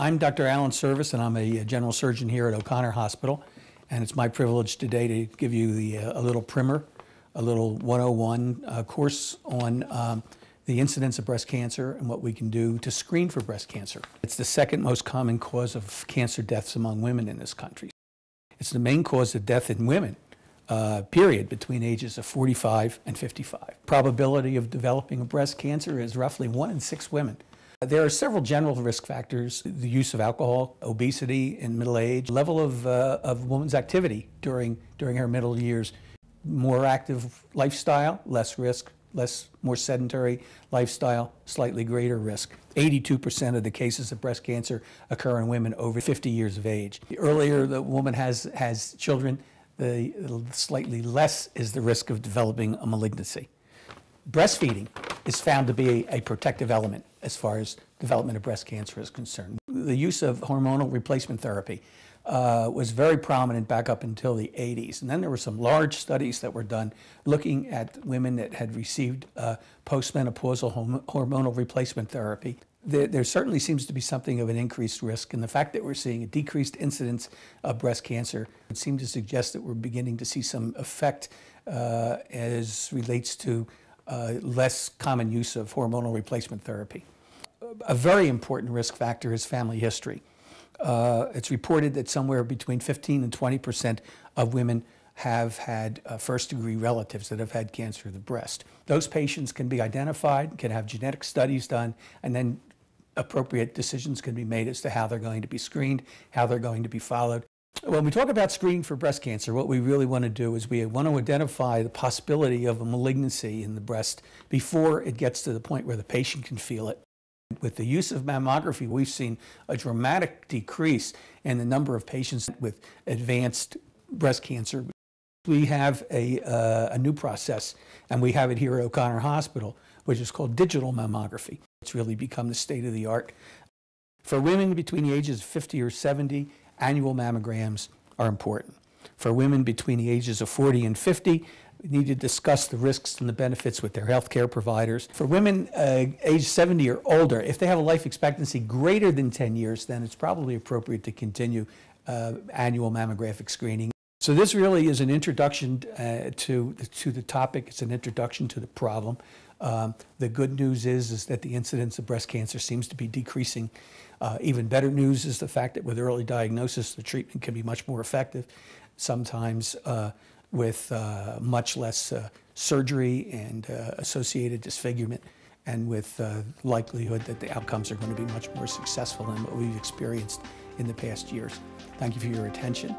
I'm Dr. Allan Serviss, and I'm a general surgeon here at O'Connor Hospital. And it's my privilege today to give you a little primer, a little 101 course on the incidence of breast cancer and what we can do to screen for breast cancer. It's the second most common cause of cancer deaths among women in this country. It's the main cause of death in women, period, between ages of 45 and 55. Probability of developing a breast cancer is roughly 1 in 6 women. There are several general risk factors: the use of alcohol, obesity in middle age, level of woman's activity during her middle years, more active lifestyle, less risk, more sedentary lifestyle, slightly greater risk. 82% of the cases of breast cancer occur in women over 50 years of age. The earlier the woman has children, the slightly less is the risk of developing a malignancy. Breastfeeding is found to be a protective element as far as development of breast cancer is concerned. The use of hormonal replacement therapy was very prominent back up until the 80s. And then there were some large studies that were done looking at women that had received postmenopausal hormonal replacement therapy. There certainly seems to be something of an increased risk, and the fact that we're seeing a decreased incidence of breast cancer would seem to suggest that we're beginning to see some effect as relates to less common use of hormonal replacement therapy. A very important risk factor is family history. It's reported that somewhere between 15 and 20% of women have had first-degree relatives that have had cancer of the breast. Those patients can be identified, can have genetic studies done, and then appropriate decisions can be made as to how they're going to be screened, how they're going to be followed. When we talk about screening for breast cancer, what we really want to do is we want to identify the possibility of a malignancy in the breast before it gets to the point where the patient can feel it. With the use of mammography, we've seen a dramatic decrease in the number of patients with advanced breast cancer. We have a new process, and we have it here at O'Connor Hospital, which is called digital mammography. It's really become the state of the art. For women between the ages of 50 or 70, annual mammograms are important. For women between the ages of 40 and 50, we need to discuss the risks and the benefits with their healthcare providers. For women age 70 or older, if they have a life expectancy greater than 10 years, then it's probably appropriate to continue annual mammographic screening. So this really is an introduction to the topic. It's an introduction to the problem. The good news is that the incidence of breast cancer seems to be decreasing. Even better news is the fact that with early diagnosis, the treatment can be much more effective, sometimes with much less surgery and associated disfigurement, and with likelihood that the outcomes are going to be much more successful than what we've experienced in the past years. Thank you for your attention.